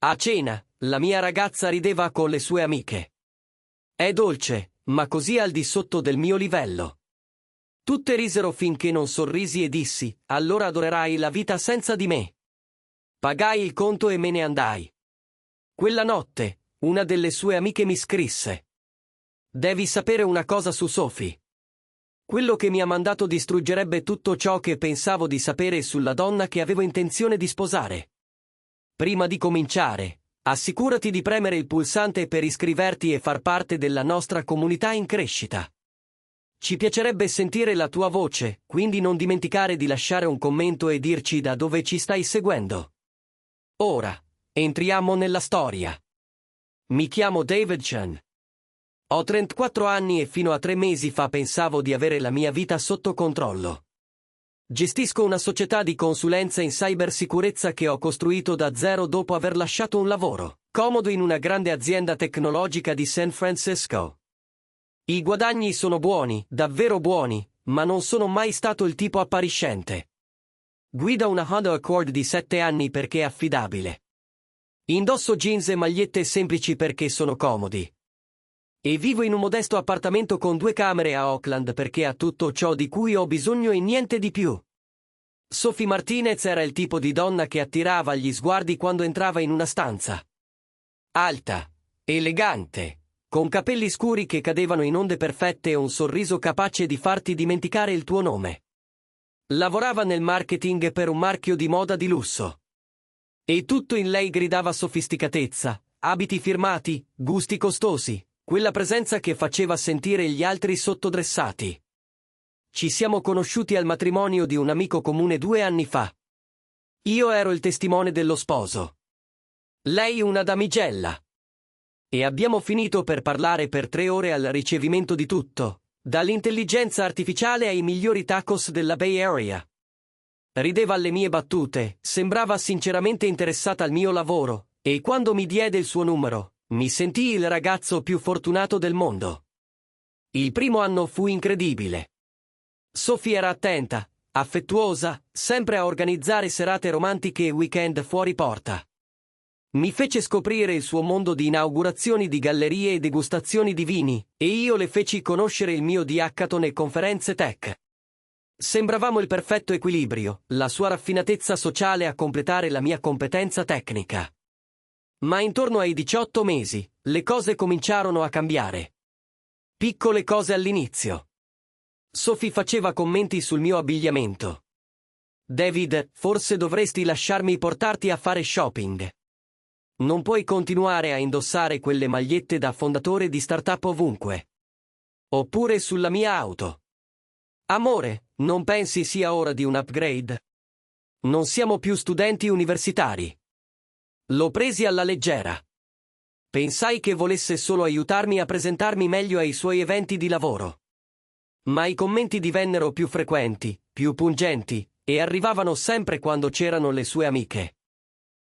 A cena, la mia ragazza rideva con le sue amiche. È dolce, ma così al di sotto del mio livello. Tutte risero finché non sorrisi e dissi, allora adorerai la vita senza di me. Pagai il conto e me ne andai. Quella notte, una delle sue amiche mi scrisse. Devi sapere una cosa su Sophie. Quello che mi ha mandato distruggerebbe tutto ciò che pensavo di sapere sulla donna che avevo intenzione di sposare. Prima di cominciare, assicurati di premere il pulsante per iscriverti e far parte della nostra comunità in crescita. Ci piacerebbe sentire la tua voce, quindi non dimenticare di lasciare un commento e dirci da dove ci stai seguendo. Ora, entriamo nella storia. Mi chiamo David Chen. Ho 34 anni e fino a 3 mesi fa pensavo di avere la mia vita sotto controllo. Gestisco una società di consulenza in cybersicurezza che ho costruito da zero dopo aver lasciato un lavoro comodo in una grande azienda tecnologica di San Francisco. I guadagni sono buoni, davvero buoni, ma non sono mai stato il tipo appariscente. Guida una Honda Accord di 7 anni perché è affidabile. Indosso jeans e magliette semplici perché sono comodi. E vivo in un modesto appartamento con 2 camere a Oakland perché ha tutto ciò di cui ho bisogno e niente di più. Sophie Martinez era il tipo di donna che attirava gli sguardi quando entrava in una stanza. Alta, elegante, con capelli scuri che cadevano in onde perfette e un sorriso capace di farti dimenticare il tuo nome. Lavorava nel marketing per un marchio di moda di lusso. E tutto in lei gridava sofisticatezza, abiti firmati, gusti costosi. Quella presenza che faceva sentire gli altri sottodressati. Ci siamo conosciuti al matrimonio di un amico comune 2 anni fa. Io ero il testimone dello sposo. Lei una damigella. E abbiamo finito per parlare per 3 ore al ricevimento di tutto, dall'intelligenza artificiale ai migliori tacos della Bay Area. Rideva alle mie battute, sembrava sinceramente interessata al mio lavoro, e quando mi diede il suo numero, mi sentii il ragazzo più fortunato del mondo. Il primo anno fu incredibile. Sophie era attenta, affettuosa, sempre a organizzare serate romantiche e weekend fuori porta. Mi fece scoprire il suo mondo di inaugurazioni di gallerie e degustazioni di vini, e io le feci conoscere il mio di hackathon e conferenze tech. Sembravamo il perfetto equilibrio, la sua raffinatezza sociale a completare la mia competenza tecnica. Ma intorno ai 18 mesi, le cose cominciarono a cambiare. Piccole cose all'inizio. Sophie faceva commenti sul mio abbigliamento. David, forse dovresti lasciarmi portarti a fare shopping. Non puoi continuare a indossare quelle magliette da fondatore di startup ovunque. Oppure sulla mia auto. Amore, non pensi sia ora di un upgrade? Non siamo più studenti universitari. L'ho presi alla leggera. Pensai che volesse solo aiutarmi a presentarmi meglio ai suoi eventi di lavoro. Ma i commenti divennero più frequenti, più pungenti, e arrivavano sempre quando c'erano le sue amiche.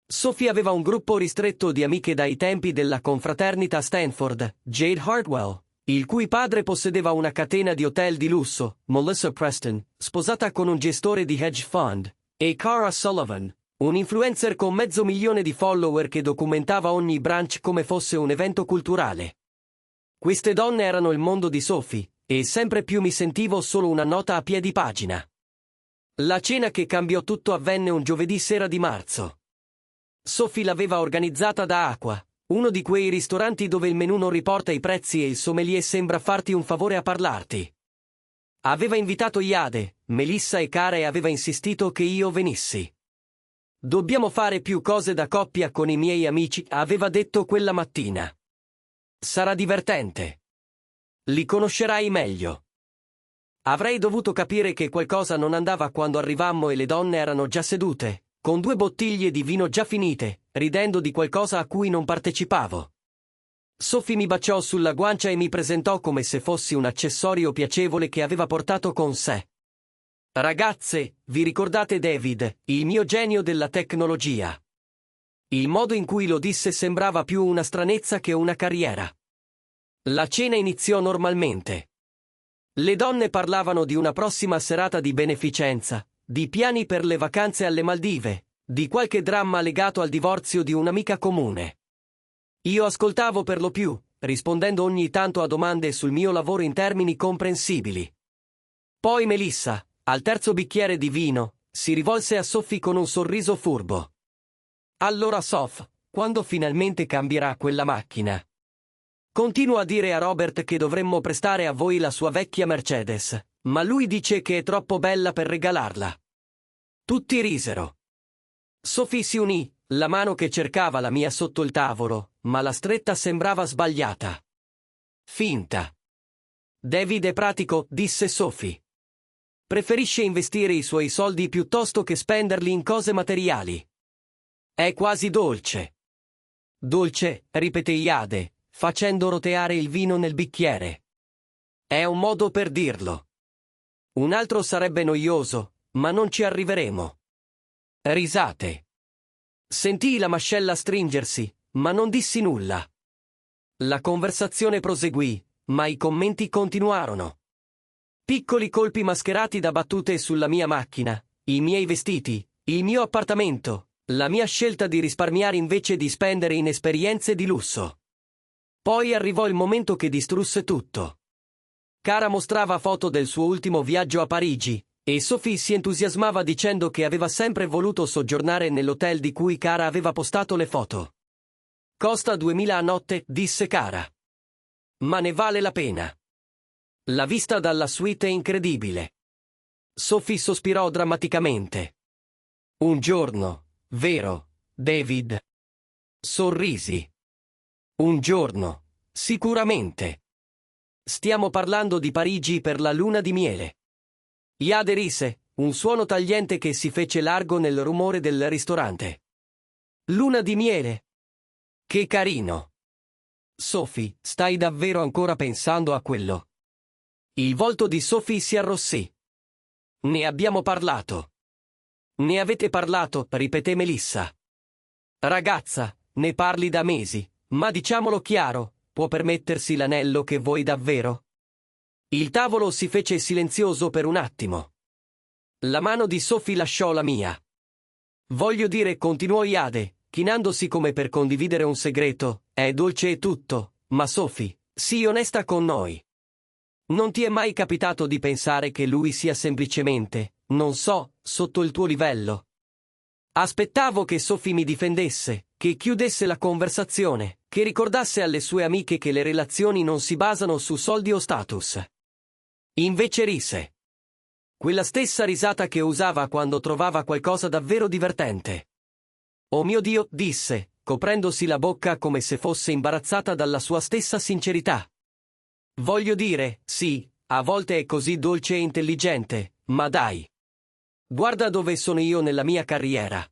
Sophie aveva un gruppo ristretto di amiche dai tempi della confraternita Stanford, Jade Hartwell, il cui padre possedeva una catena di hotel di lusso, Melissa Preston, sposata con un gestore di hedge fund, e Cara Sullivan, un influencer con 500.000 di follower che documentava ogni brunch come fosse un evento culturale. Queste donne erano il mondo di Sophie, e sempre più mi sentivo solo una nota a piedi pagina. La cena che cambiò tutto avvenne un giovedì sera di marzo. Sophie l'aveva organizzata da Aqua, uno di quei ristoranti dove il menù non riporta i prezzi e il sommelier sembra farti un favore a parlarti. Aveva invitato Jade, Melissa e Cara e aveva insistito che io venissi. Dobbiamo fare più cose da coppia con i miei amici, aveva detto quella mattina. Sarà divertente. Li conoscerai meglio. Avrei dovuto capire che qualcosa non andava quando arrivammo e le donne erano già sedute, con 2 bottiglie di vino già finite, ridendo di qualcosa a cui non partecipavo. Sophie mi baciò sulla guancia e mi presentò come se fossi un accessorio piacevole che aveva portato con sé. Ragazze, vi ricordate David, il mio genio della tecnologia? Il modo in cui lo disse sembrava più una stranezza che una carriera. La cena iniziò normalmente. Le donne parlavano di una prossima serata di beneficenza, di piani per le vacanze alle Maldive, di qualche dramma legato al divorzio di un'amica comune. Io ascoltavo per lo più, rispondendo ogni tanto a domande sul mio lavoro in termini comprensibili. Poi Melissa, al terzo bicchiere di vino, si rivolse a Sophie con un sorriso furbo. Allora Soph, quando finalmente cambierà quella macchina? Continuo a dire a Robert che dovremmo prestare a voi la sua vecchia Mercedes, ma lui dice che è troppo bella per regalarla. Tutti risero. Sophie si unì, la mano che cercava la mia sotto il tavolo, ma la stretta sembrava sbagliata. Finta. David è pratico, disse Sophie. Preferisce investire i suoi soldi piuttosto che spenderli in cose materiali. È quasi dolce. Dolce, ripeté Jade, facendo roteare il vino nel bicchiere. È un modo per dirlo. Un altro sarebbe noioso, ma non ci arriveremo. Risate. Sentii la mascella stringersi, ma non dissi nulla. La conversazione proseguì, ma i commenti continuarono. Piccoli colpi mascherati da battute sulla mia macchina, i miei vestiti, il mio appartamento, la mia scelta di risparmiare invece di spendere in esperienze di lusso. Poi arrivò il momento che distrusse tutto. Cara mostrava foto del suo ultimo viaggio a Parigi, e Sophie si entusiasmava dicendo che aveva sempre voluto soggiornare nell'hotel di cui Cara aveva postato le foto. Costa 2000 a notte, disse Cara. Ma ne vale la pena. La vista dalla suite è incredibile. Sophie sospirò drammaticamente. Un giorno, vero, David? Sorrisi. Un giorno, sicuramente. Stiamo parlando di Parigi per la luna di miele. Jade rise, un suono tagliente che si fece largo nel rumore del ristorante. Luna di miele? Che carino. Sophie, stai davvero ancora pensando a quello? Il volto di Sophie si arrossì. Ne abbiamo parlato. Ne avete parlato, ripeté Melissa. Ragazza, ne parli da mesi, ma diciamolo chiaro, può permettersi l'anello che vuoi davvero? Il tavolo si fece silenzioso per un attimo. La mano di Sophie lasciò la mia. Voglio dire, continuò Jade, chinandosi come per condividere un segreto, è dolce e tutto, ma Sophie, sii onesta con noi. Non ti è mai capitato di pensare che lui sia semplicemente, non so, sotto il tuo livello? Aspettavo che Sophie mi difendesse, che chiudesse la conversazione, che ricordasse alle sue amiche che le relazioni non si basano su soldi o status. Invece rise. Quella stessa risata che usava quando trovava qualcosa davvero divertente. Oh mio Dio, disse, coprendosi la bocca come se fosse imbarazzata dalla sua stessa sincerità. Voglio dire, sì, a volte è così dolce e intelligente, ma dai. Guarda dove sono io nella mia carriera.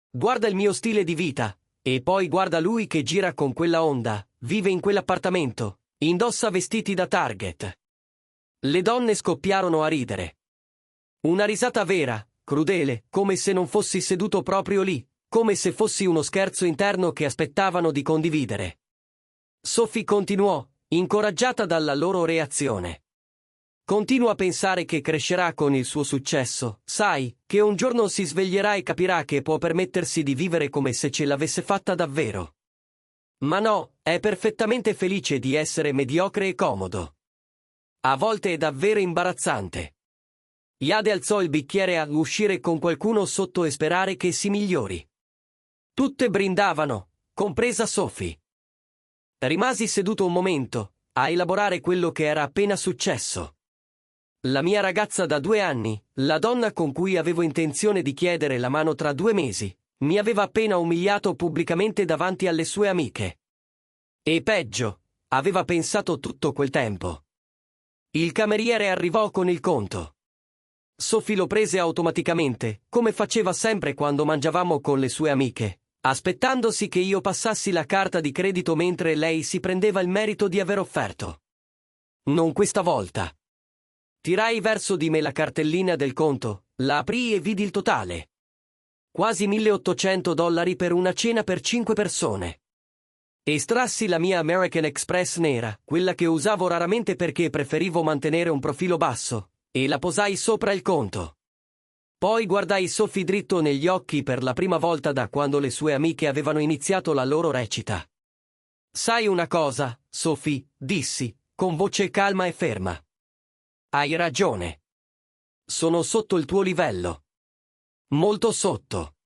Guarda il mio stile di vita, e poi guarda lui che gira con quella Honda, vive in quell'appartamento, indossa vestiti da Target. Le donne scoppiarono a ridere. Una risata vera, crudele, come se non fossi seduto proprio lì, come se fossi uno scherzo interno che aspettavano di condividere. Sophie continuò, incoraggiata dalla loro reazione. Continua a pensare che crescerà con il suo successo, sai, che un giorno si sveglierà e capirà che può permettersi di vivere come se ce l'avesse fatta davvero. Ma no, è perfettamente felice di essere mediocre e comodo. A volte è davvero imbarazzante. Jade alzò il bicchiere a uscire con qualcuno sotto e sperare che si migliori. Tutte brindavano, compresa Sophie. Rimasi seduto un momento, a elaborare quello che era appena successo. La mia ragazza da 2 anni, la donna con cui avevo intenzione di chiedere la mano tra 2 mesi, mi aveva appena umiliato pubblicamente davanti alle sue amiche. E peggio, aveva pensato tutto quel tempo. Il cameriere arrivò con il conto. Sophie lo prese automaticamente, come faceva sempre quando mangiavamo con le sue amiche, aspettandosi che io passassi la carta di credito mentre lei si prendeva il merito di aver offerto. Non questa volta. Tirai verso di me la cartellina del conto, la aprii e vidi il totale. Quasi $1.800 per una cena per 5 persone. Estrassi la mia American Express nera, quella che usavo raramente perché preferivo mantenere un profilo basso, e la posai sopra il conto. Poi guardai Sophie dritto negli occhi per la prima volta da quando le sue amiche avevano iniziato la loro recita. Sai una cosa, Sophie, dissi, con voce calma e ferma. Hai ragione. Sono sotto il tuo livello. Molto sotto.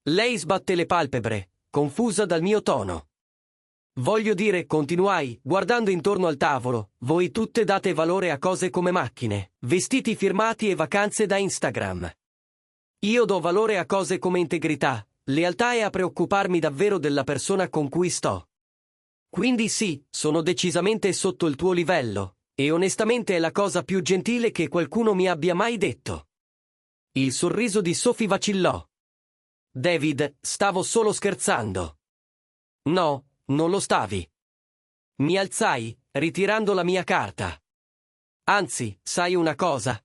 Lei sbatté le palpebre, confusa dal mio tono. Voglio dire, continuai, guardando intorno al tavolo, voi tutte date valore a cose come macchine, vestiti firmati e vacanze da Instagram. Io do valore a cose come integrità, lealtà e a preoccuparmi davvero della persona con cui sto. Quindi sì, sono decisamente sotto il tuo livello, e onestamente è la cosa più gentile che qualcuno mi abbia mai detto. Il sorriso di Sophie vacillò. David, stavo solo scherzando. No, non lo stavi. Mi alzai, ritirando la mia carta. Anzi, sai una cosa?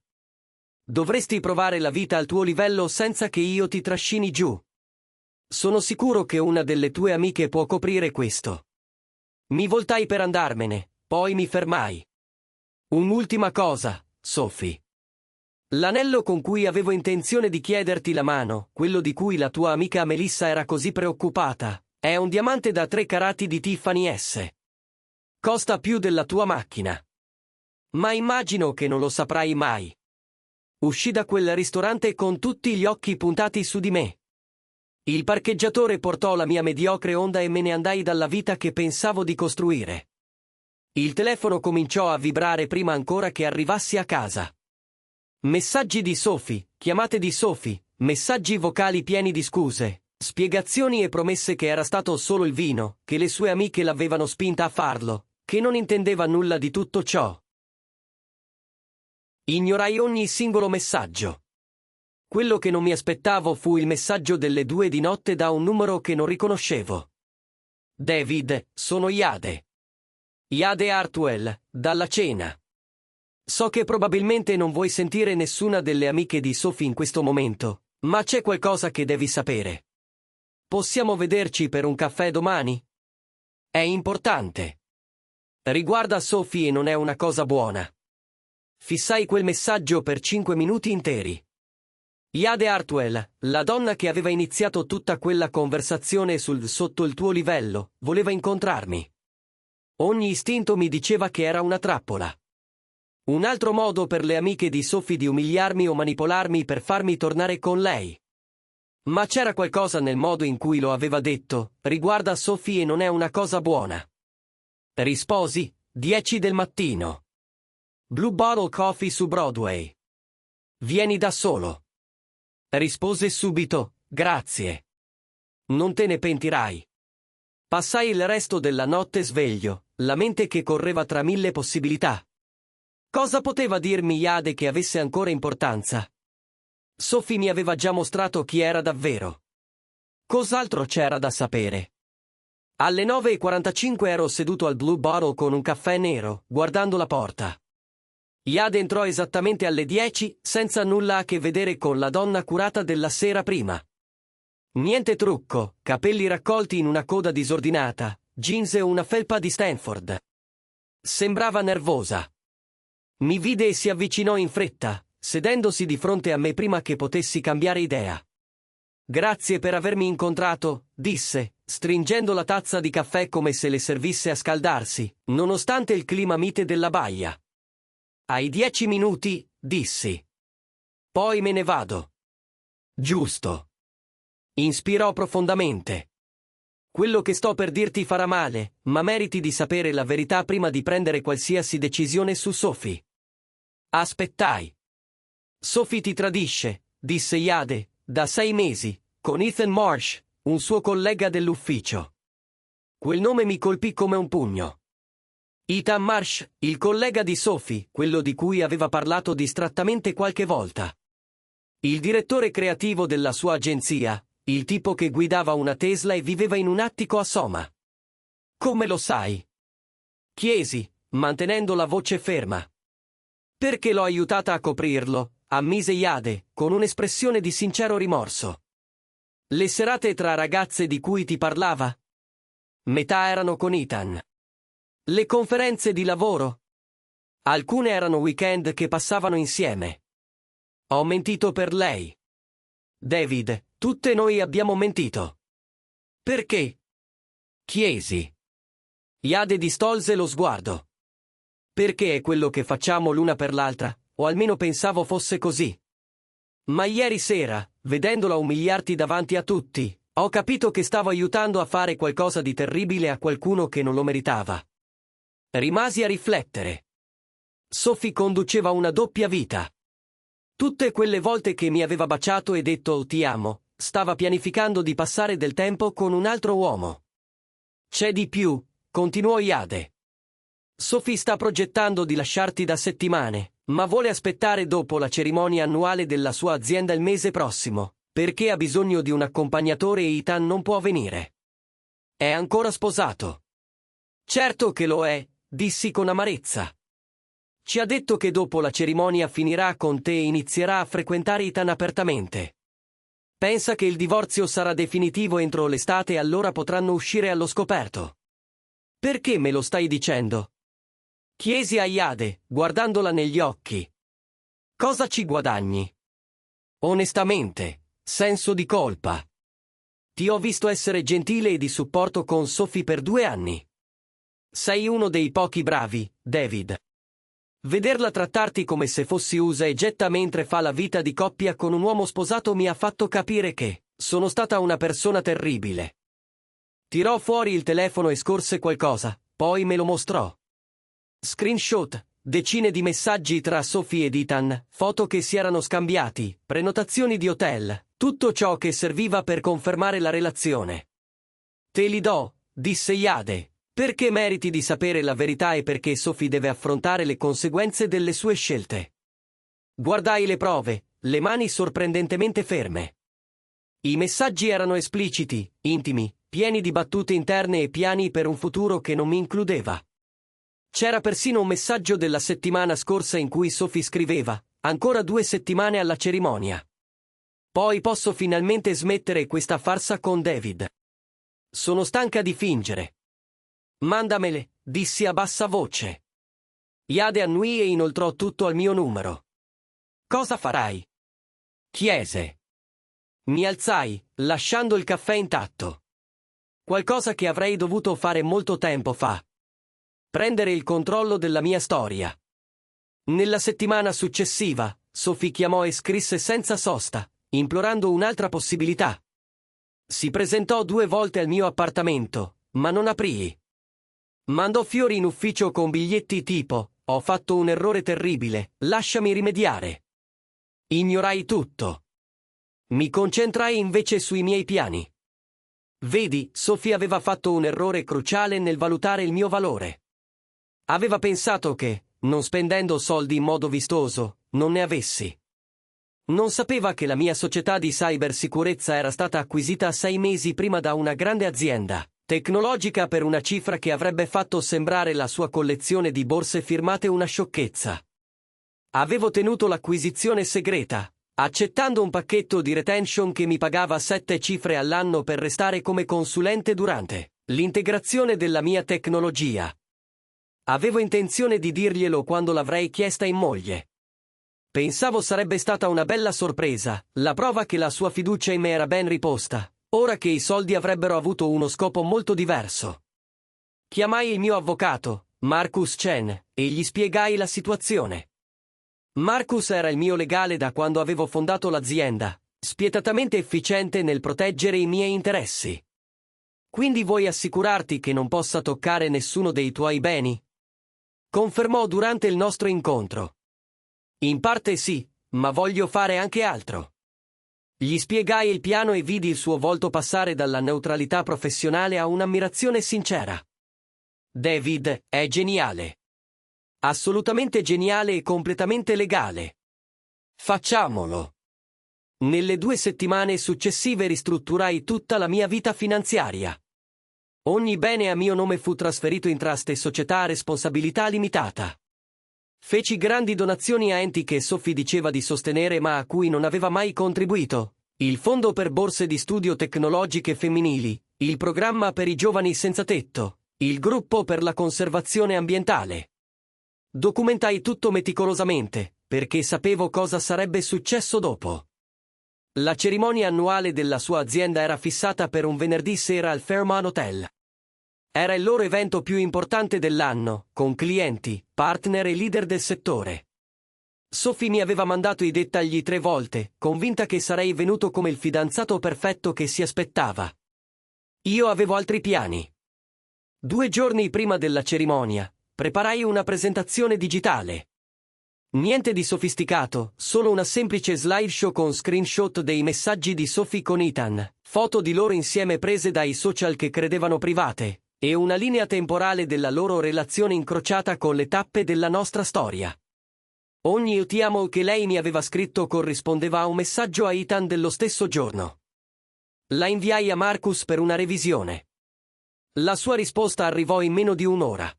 Dovresti provare la vita al tuo livello senza che io ti trascini giù. Sono sicuro che una delle tue amiche può coprire questo. Mi voltai per andarmene, poi mi fermai. Un'ultima cosa, Sophie. L'anello con cui avevo intenzione di chiederti la mano, quello di cui la tua amica Melissa era così preoccupata, è un diamante da 3 carati di Tiffany S. Costa più della tua macchina. Ma immagino che non lo saprai mai. Uscì da quel ristorante con tutti gli occhi puntati su di me. Il parcheggiatore portò la mia mediocre Honda e me ne andai dalla vita che pensavo di costruire. Il telefono cominciò a vibrare prima ancora che arrivassi a casa. Messaggi di Sophie, chiamate di Sophie, messaggi vocali pieni di scuse, spiegazioni e promesse che era stato solo il vino, che le sue amiche l'avevano spinta a farlo, che non intendeva nulla di tutto ciò. Ignorai ogni singolo messaggio. Quello che non mi aspettavo fu il messaggio delle 2 di notte da un numero che non riconoscevo. David, sono Jade. Jade Hartwell, dalla cena. So che probabilmente non vuoi sentire nessuna delle amiche di Sophie in questo momento, ma c'è qualcosa che devi sapere. Possiamo vederci per un caffè domani? È importante. Riguarda Sophie e non è una cosa buona. Fissai quel messaggio per 5 minuti interi. Jade Hartwell, la donna che aveva iniziato tutta quella conversazione sul sotto il tuo livello, voleva incontrarmi. Ogni istinto mi diceva che era una trappola. Un altro modo per le amiche di Sophie di umiliarmi o manipolarmi per farmi tornare con lei. Ma c'era qualcosa nel modo in cui lo aveva detto, riguarda Sophie e non è una cosa buona. Risposi, 10 del mattino. Blue Bottle Coffee su Broadway. Vieni da solo. Rispose subito, grazie. Non te ne pentirai. Passai il resto della notte sveglio, la mente che correva tra 1000 possibilità. Cosa poteva dirmi Jade che avesse ancora importanza? Sophie mi aveva già mostrato chi era davvero. Cos'altro c'era da sapere? Alle 9:45 ero seduto al Blue Bottle con un caffè nero, guardando la porta. Jade entrò esattamente alle 10, senza nulla a che vedere con la donna curata della sera prima. Niente trucco, capelli raccolti in una coda disordinata, jeans e una felpa di Stanford. Sembrava nervosa. Mi vide e si avvicinò in fretta, sedendosi di fronte a me prima che potessi cambiare idea. Grazie per avermi incontrato, disse, stringendo la tazza di caffè come se le servisse a scaldarsi, nonostante il clima mite della baia. Hai 10 minuti, dissi. Poi me ne vado. Giusto. Inspirò profondamente. Quello che sto per dirti farà male, ma meriti di sapere la verità prima di prendere qualsiasi decisione su Sophie. Aspettai. Sophie ti tradisce, disse Jade, da 6 mesi, con Ethan Marsh, un suo collega dell'ufficio. Quel nome mi colpì come un pugno. Ethan Marsh, il collega di Sophie, quello di cui aveva parlato distrattamente qualche volta. Il direttore creativo della sua agenzia, il tipo che guidava una Tesla e viveva in un attico a Soma. Come lo sai? Chiesi, mantenendo la voce ferma. Perché l'ho aiutata a coprirlo, ammise Jade, con un'espressione di sincero rimorso. Le serate tra ragazze di cui ti parlava? Metà erano con Ethan. Le conferenze di lavoro? Alcune erano weekend che passavano insieme. Ho mentito per lei. David, tutte noi abbiamo mentito. Perché? Chiesi. Jade distolse lo sguardo. Perché è quello che facciamo l'una per l'altra, o almeno pensavo fosse così. Ma ieri sera, vedendola umiliarti davanti a tutti, ho capito che stavo aiutando a fare qualcosa di terribile a qualcuno che non lo meritava. Rimasi a riflettere. Sophie conduceva una doppia vita. Tutte quelle volte che mi aveva baciato e detto ti amo, stava pianificando di passare del tempo con un altro uomo. C'è di più, continuò Jade. Sophie sta progettando di lasciarti da settimane, ma vuole aspettare dopo la cerimonia annuale della sua azienda il mese prossimo, perché ha bisogno di un accompagnatore e Ethan non può venire. È ancora sposato. Certo che lo è, dissi con amarezza. Ci ha detto che dopo la cerimonia finirà con te e inizierà a frequentare Ethan apertamente. Pensa che il divorzio sarà definitivo entro l'estate e allora potranno uscire allo scoperto. Perché me lo stai dicendo? Chiesi a Jade, guardandola negli occhi. Cosa ci guadagni? Onestamente, senso di colpa. Ti ho visto essere gentile e di supporto con Sophie per 2 anni. Sei uno dei pochi bravi, David. Vederla trattarti come se fossi usa e getta mentre fa la vita di coppia con un uomo sposato mi ha fatto capire che sono stata una persona terribile. Tirò fuori il telefono e scorse qualcosa, poi me lo mostrò. Screenshot, decine di messaggi tra Sophie ed Ethan, foto che si erano scambiati, prenotazioni di hotel, tutto ciò che serviva per confermare la relazione. Te li do, disse Jade. Perché meriti di sapere la verità e perché Sophie deve affrontare le conseguenze delle sue scelte. Guardai le prove, le mani sorprendentemente ferme. I messaggi erano espliciti, intimi, pieni di battute interne e piani per un futuro che non mi includeva. C'era persino un messaggio della settimana scorsa in cui Sophie scriveva, ancora 2 settimane alla cerimonia. Poi posso finalmente smettere questa farsa con David. Sono stanca di fingere. Mandamele, dissi a bassa voce. Jade annui e inoltrò tutto al mio numero. Cosa farai? Chiese. Mi alzai, lasciando il caffè intatto. Qualcosa che avrei dovuto fare molto tempo fa. Prendere il controllo della mia storia. Nella settimana successiva, Sophie chiamò e scrisse senza sosta, implorando un'altra possibilità. Si presentò 2 volte al mio appartamento, ma non aprii. Mandò fiori in ufficio con biglietti tipo, ho fatto un errore terribile, lasciami rimediare. Ignorai tutto. Mi concentrai invece sui miei piani. Vedi, Sophie aveva fatto un errore cruciale nel valutare il mio valore. Aveva pensato che, non spendendo soldi in modo vistoso, non ne avessi. Non sapeva che la mia società di cybersicurezza era stata acquisita 6 mesi prima da una grande azienda tecnologica per una cifra che avrebbe fatto sembrare la sua collezione di borse firmate una sciocchezza. Avevo tenuto l'acquisizione segreta, accettando un pacchetto di retention che mi pagava 7 cifre all'anno per restare come consulente durante l'integrazione della mia tecnologia. Avevo intenzione di dirglielo quando l'avrei chiesta in moglie. Pensavo sarebbe stata una bella sorpresa, la prova che la sua fiducia in me era ben riposta. Ora che i soldi avrebbero avuto uno scopo molto diverso. Chiamai il mio avvocato, Marcus Chen, e gli spiegai la situazione. Marcus era il mio legale da quando avevo fondato l'azienda, spietatamente efficiente nel proteggere i miei interessi. Quindi vuoi assicurarti che non possa toccare nessuno dei tuoi beni? Confermò durante il nostro incontro. In parte sì, ma voglio fare anche altro. Gli spiegai il piano e vidi il suo volto passare dalla neutralità professionale a un'ammirazione sincera. David è geniale. Assolutamente geniale e completamente legale. Facciamolo. Nelle 2 settimane successive ristrutturai tutta la mia vita finanziaria. Ogni bene a mio nome fu trasferito in trust e società a responsabilità limitata. Feci grandi donazioni a enti che Sophie diceva di sostenere ma a cui non aveva mai contribuito. Il Fondo per borse di studio tecnologiche femminili, il programma per i giovani senza tetto, il gruppo per la conservazione ambientale. Documentai tutto meticolosamente, perché sapevo cosa sarebbe successo dopo. La cerimonia annuale della sua azienda era fissata per un venerdì sera al Fairmont Hotel. Era il loro evento più importante dell'anno, con clienti, partner e leader del settore. Sophie mi aveva mandato i dettagli 3 volte, convinta che sarei venuto come il fidanzato perfetto che si aspettava. Io avevo altri piani. 2 giorni prima della cerimonia, preparai una presentazione digitale. Niente di sofisticato, solo una semplice slideshow con screenshot dei messaggi di Sophie con Ethan, foto di loro insieme prese dai social che credevano private, e una linea temporale della loro relazione incrociata con le tappe della nostra storia. Ogni "io ti amo" che lei mi aveva scritto corrispondeva a un messaggio a Ethan dello stesso giorno. La inviai a Marcus per una revisione. La sua risposta arrivò in meno di un'ora.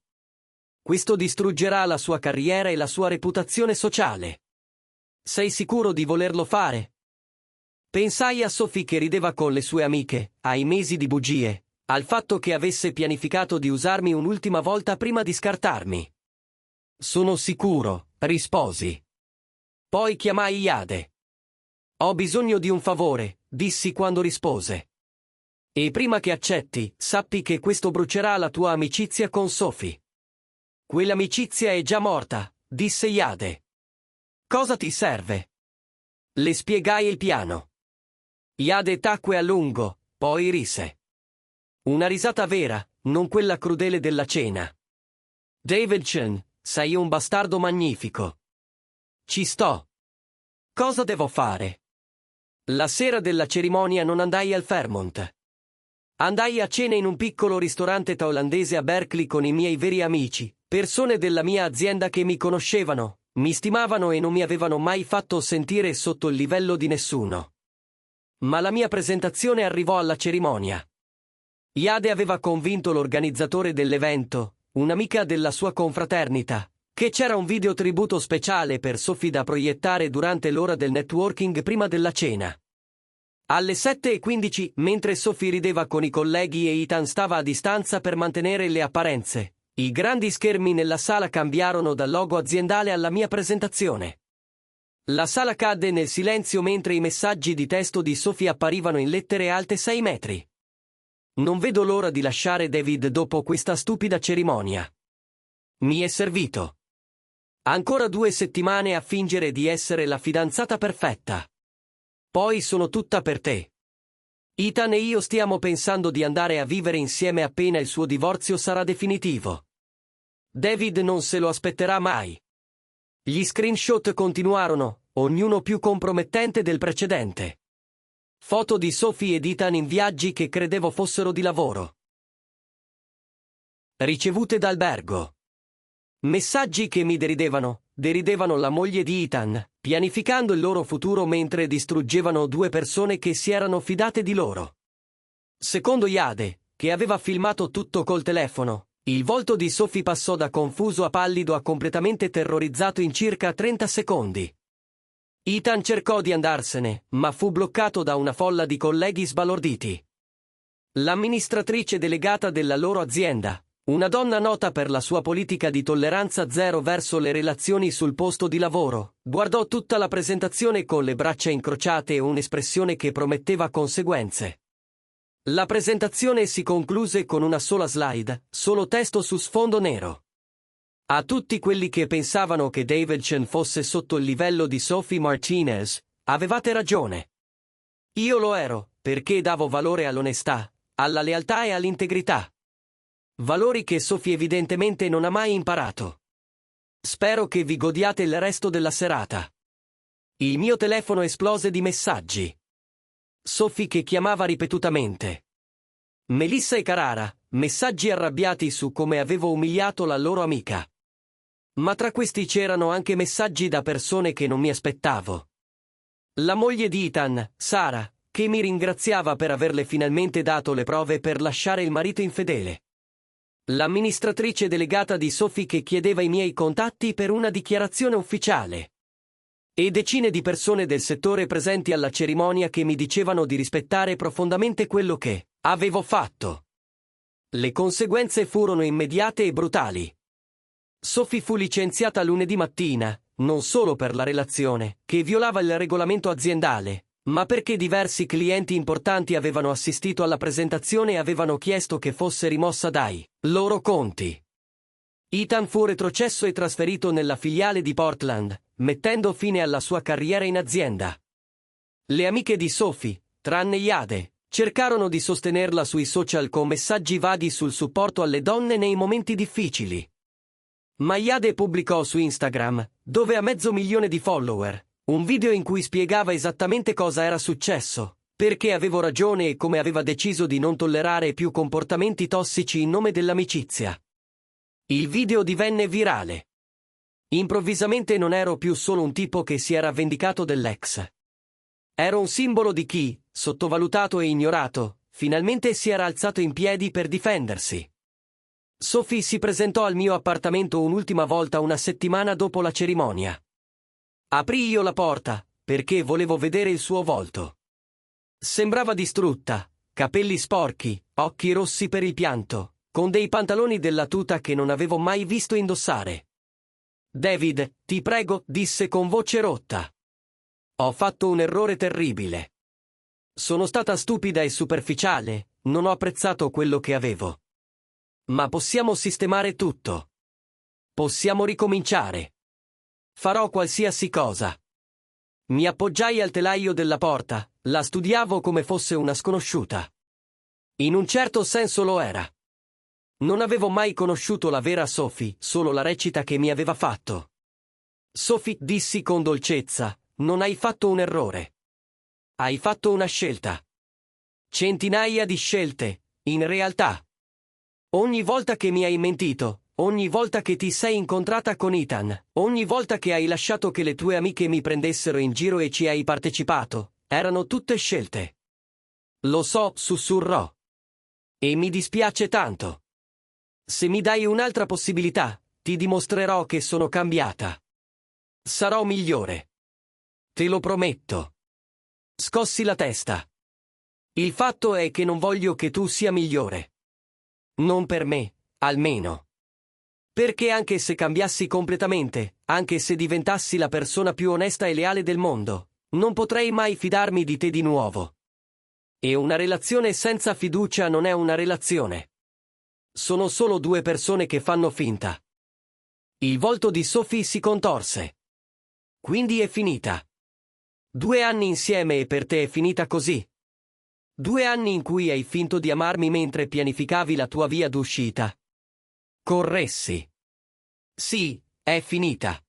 Questo distruggerà la sua carriera e la sua reputazione sociale. Sei sicuro di volerlo fare? Pensai a Sophie che rideva con le sue amiche, ai mesi di bugie, al fatto che avesse pianificato di usarmi un'ultima volta prima di scartarmi. Sono sicuro, risposi. Poi chiamai Jade. Ho bisogno di un favore, dissi quando rispose. E prima che accetti, sappi che questo brucerà la tua amicizia con Sophie. Quell'amicizia è già morta, disse Jade. Cosa ti serve? Le spiegai il piano. Jade tacque a lungo, poi rise. Una risata vera, non quella crudele della cena. Davidson, sei un bastardo magnifico. Ci sto. Cosa devo fare? La sera della cerimonia non andai al Fairmont. Andai a cena in un piccolo ristorante thailandese a Berkeley con i miei veri amici, persone della mia azienda che mi conoscevano, mi stimavano e non mi avevano mai fatto sentire sotto il livello di nessuno. Ma la mia presentazione arrivò alla cerimonia. Jade aveva convinto l'organizzatore dell'evento, un'amica della sua confraternita, che c'era un video tributo speciale per Sophie da proiettare durante l'ora del networking prima della cena. Alle 7:15, mentre Sophie rideva con i colleghi e Ethan stava a distanza per mantenere le apparenze, i grandi schermi nella sala cambiarono dal logo aziendale alla mia presentazione. La sala cadde nel silenzio mentre i messaggi di testo di Sophie apparivano in lettere alte 6 metri. Non vedo l'ora di lasciare David dopo questa stupida cerimonia. Mi è servito. Ancora 2 settimane a fingere di essere la fidanzata perfetta. Poi sono tutta per te. Ethan e io stiamo pensando di andare a vivere insieme appena il suo divorzio sarà definitivo. David non se lo aspetterà mai. Gli screenshot continuarono, ognuno più compromettente del precedente. Foto di Sophie ed Ethan in viaggi che credevo fossero di lavoro. Ricevute d'albergo. Messaggi che mi deridevano la moglie di Ethan, pianificando il loro futuro mentre distruggevano 2 persone che si erano fidate di loro. Secondo Jade, che aveva filmato tutto col telefono, il volto di Sophie passò da confuso a pallido a completamente terrorizzato in circa 30 secondi. Ethan cercò di andarsene, ma fu bloccato da una folla di colleghi sbalorditi. L'amministratrice delegata della loro azienda, una donna nota per la sua politica di tolleranza zero verso le relazioni sul posto di lavoro, guardò tutta la presentazione con le braccia incrociate e un'espressione che prometteva conseguenze. La presentazione si concluse con una sola slide, solo testo su sfondo nero. A tutti quelli che pensavano che Davidson fosse sotto il livello di Sophie Martinez, avevate ragione. Io lo ero, perché davo valore all'onestà, alla lealtà e all'integrità. Valori che Sophie evidentemente non ha mai imparato. Spero che vi godiate il resto della serata. Il mio telefono esplose di messaggi. Sophie che chiamava ripetutamente. Melissa e Carrara, messaggi arrabbiati su come avevo umiliato la loro amica. Ma tra questi c'erano anche messaggi da persone che non mi aspettavo. La moglie di Ethan, Sara, che mi ringraziava per averle finalmente dato le prove per lasciare il marito infedele. L'amministratrice delegata di Sophie che chiedeva i miei contatti per una dichiarazione ufficiale. E decine di persone del settore presenti alla cerimonia che mi dicevano di rispettare profondamente quello che avevo fatto. Le conseguenze furono immediate e brutali. Sophie fu licenziata lunedì mattina, non solo per la relazione, che violava il regolamento aziendale, ma perché diversi clienti importanti avevano assistito alla presentazione e avevano chiesto che fosse rimossa dai loro conti. Ethan fu retrocesso e trasferito nella filiale di Portland, mettendo fine alla sua carriera in azienda. Le amiche di Sophie, tranne Jade, cercarono di sostenerla sui social con messaggi vaghi sul supporto alle donne nei momenti difficili. Ma Jade pubblicò su Instagram, dove ha 500.000 di follower, un video in cui spiegava esattamente cosa era successo, perché avevo ragione e come aveva deciso di non tollerare più comportamenti tossici in nome dell'amicizia. Il video divenne virale. Improvvisamente non ero più solo un tipo che si era vendicato dell'ex. Ero un simbolo di chi, sottovalutato e ignorato, finalmente si era alzato in piedi per difendersi. Sophie si presentò al mio appartamento un'ultima volta una settimana dopo la cerimonia. Aprì io la porta, perché volevo vedere il suo volto. Sembrava distrutta, capelli sporchi, occhi rossi per il pianto, con dei pantaloni della tuta che non avevo mai visto indossare. David, ti prego, disse con voce rotta. Ho fatto un errore terribile. Sono stata stupida e superficiale, non ho apprezzato quello che avevo. Ma possiamo sistemare tutto. Possiamo ricominciare. Farò qualsiasi cosa. Mi appoggiai al telaio della porta, la studiavo come fosse una sconosciuta. In un certo senso lo era. Non avevo mai conosciuto la vera Sophie, solo la recita che mi aveva fatto. Sophie, dissi con dolcezza, non hai fatto un errore. Hai fatto una scelta. Centinaia di scelte, in realtà. Ogni volta che mi hai mentito, ogni volta che ti sei incontrata con Ethan, ogni volta che hai lasciato che le tue amiche mi prendessero in giro e ci hai partecipato, erano tutte scelte. Lo so, sussurrò. E mi dispiace tanto. Se mi dai un'altra possibilità, ti dimostrerò che sono cambiata. Sarò migliore. Te lo prometto. Scossi la testa. Il fatto è che non voglio che tu sia migliore. Non per me, almeno. Perché anche se cambiassi completamente, anche se diventassi la persona più onesta e leale del mondo, non potrei mai fidarmi di te di nuovo. E una relazione senza fiducia non è una relazione. Sono solo due persone che fanno finta. Il volto di Sophie si contorse. Quindi è finita. 2 anni insieme e per te è finita così. 2 anni in cui hai finto di amarmi mentre pianificavi la tua via d'uscita. Corressi. Sì, è finita.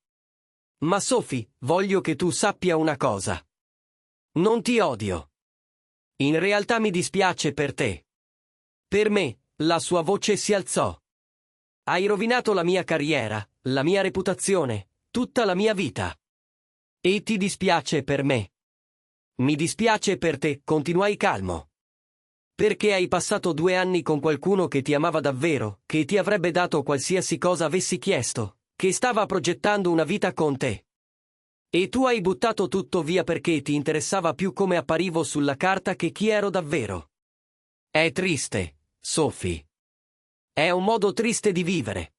Ma Sophie, voglio che tu sappia una cosa. Non ti odio. In realtà mi dispiace per te. Per me, la sua voce si alzò. Hai rovinato la mia carriera, la mia reputazione, tutta la mia vita. E ti dispiace per me. Mi dispiace per te, continuai calmo. Perché hai passato 2 anni con qualcuno che ti amava davvero, che ti avrebbe dato qualsiasi cosa avessi chiesto, che stava progettando una vita con te. E tu hai buttato tutto via perché ti interessava più come apparivo sulla carta che chi ero davvero. È triste, Sophie. È un modo triste di vivere.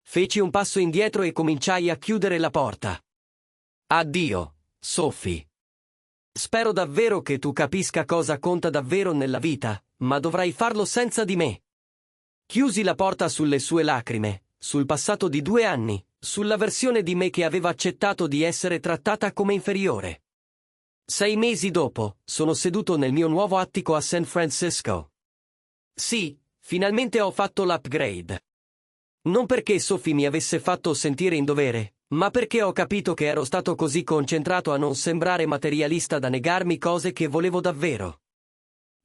Feci un passo indietro e cominciai a chiudere la porta. Addio, Sophie. Spero davvero che tu capisca cosa conta davvero nella vita, ma dovrai farlo senza di me. Chiusi la porta sulle sue lacrime, sul passato di 2 anni, sulla versione di me che aveva accettato di essere trattata come inferiore. 6 mesi dopo, sono seduto nel mio nuovo attico a San Francisco. Sì, finalmente ho fatto l'upgrade. Non perché Sophie mi avesse fatto sentire in dovere, ma perché ho capito che ero stato così concentrato a non sembrare materialista da negarmi cose che volevo davvero.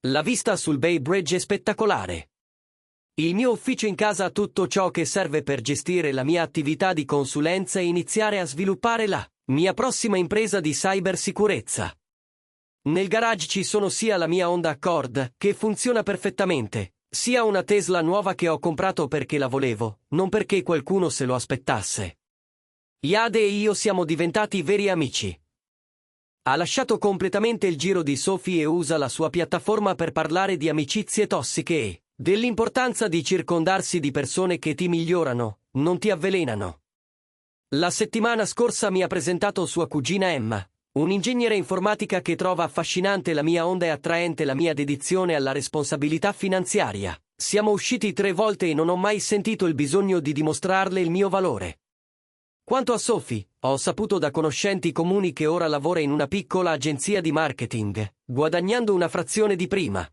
La vista sul Bay Bridge è spettacolare. Il mio ufficio in casa ha tutto ciò che serve per gestire la mia attività di consulenza e iniziare a sviluppare la mia prossima impresa di cybersicurezza. Nel garage ci sono sia la mia Honda Accord, che funziona perfettamente, sia una Tesla nuova che ho comprato perché la volevo, non perché qualcuno se lo aspettasse. Jade e io siamo diventati veri amici. Ha lasciato completamente il giro di Sophie e usa la sua piattaforma per parlare di amicizie tossiche e dell'importanza di circondarsi di persone che ti migliorano, non ti avvelenano. La settimana scorsa mi ha presentato sua cugina Emma, un'ingegnere informatica che trova affascinante la mia onda e attraente la mia dedizione alla responsabilità finanziaria. Siamo usciti 3 volte e non ho mai sentito il bisogno di dimostrarle il mio valore. Quanto a Sophie, ho saputo da conoscenti comuni che ora lavora in una piccola agenzia di marketing, guadagnando una frazione di prima.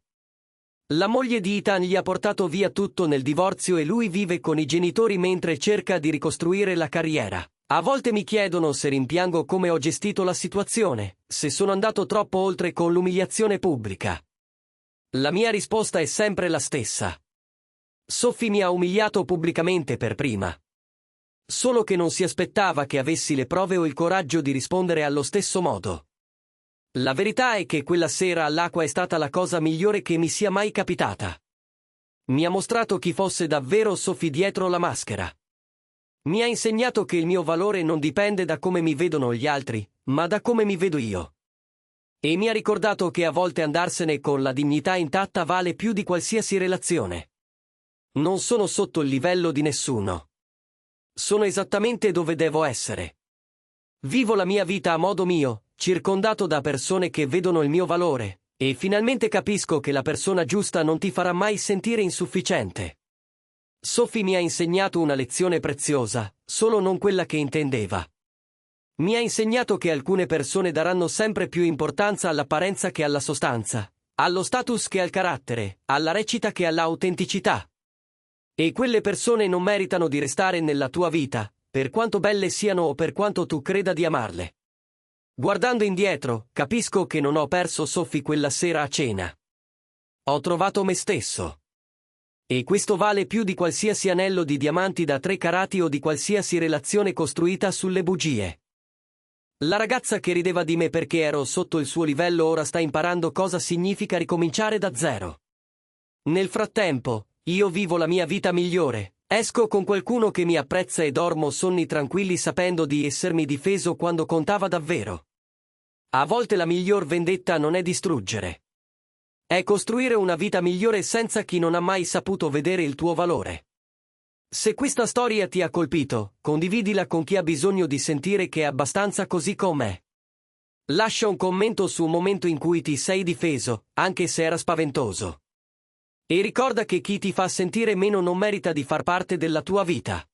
La moglie di Ethan gli ha portato via tutto nel divorzio e lui vive con i genitori mentre cerca di ricostruire la carriera. A volte mi chiedono se rimpiango come ho gestito la situazione, se sono andato troppo oltre con l'umiliazione pubblica. La mia risposta è sempre la stessa. Sophie mi ha umiliato pubblicamente per prima. Solo che non si aspettava che avessi le prove o il coraggio di rispondere allo stesso modo. La verità è che quella sera all'acqua è stata la cosa migliore che mi sia mai capitata. Mi ha mostrato chi fosse davvero Sophie dietro la maschera. Mi ha insegnato che il mio valore non dipende da come mi vedono gli altri, ma da come mi vedo io. E mi ha ricordato che a volte andarsene con la dignità intatta vale più di qualsiasi relazione. Non sono sotto il livello di nessuno. Sono esattamente dove devo essere. Vivo la mia vita a modo mio, circondato da persone che vedono il mio valore, e finalmente capisco che la persona giusta non ti farà mai sentire insufficiente. Sophie mi ha insegnato una lezione preziosa, solo non quella che intendeva. Mi ha insegnato che alcune persone daranno sempre più importanza all'apparenza che alla sostanza, allo status che al carattere, alla recita che all'autenticità. E quelle persone non meritano di restare nella tua vita, per quanto belle siano o per quanto tu creda di amarle. Guardando indietro, capisco che non ho perso Sophie quella sera a cena. Ho trovato me stesso. E questo vale più di qualsiasi anello di diamanti da 3 carati o di qualsiasi relazione costruita sulle bugie. La ragazza che rideva di me perché ero sotto il suo livello ora sta imparando cosa significa ricominciare da zero. Nel frattempo, io vivo la mia vita migliore, esco con qualcuno che mi apprezza e dormo sonni tranquilli sapendo di essermi difeso quando contava davvero. A volte la miglior vendetta non è distruggere. È costruire una vita migliore senza chi non ha mai saputo vedere il tuo valore. Se questa storia ti ha colpito, condividila con chi ha bisogno di sentire che è abbastanza così com'è. Lascia un commento su un momento in cui ti sei difeso, anche se era spaventoso. E ricorda che chi ti fa sentire meno non merita di far parte della tua vita.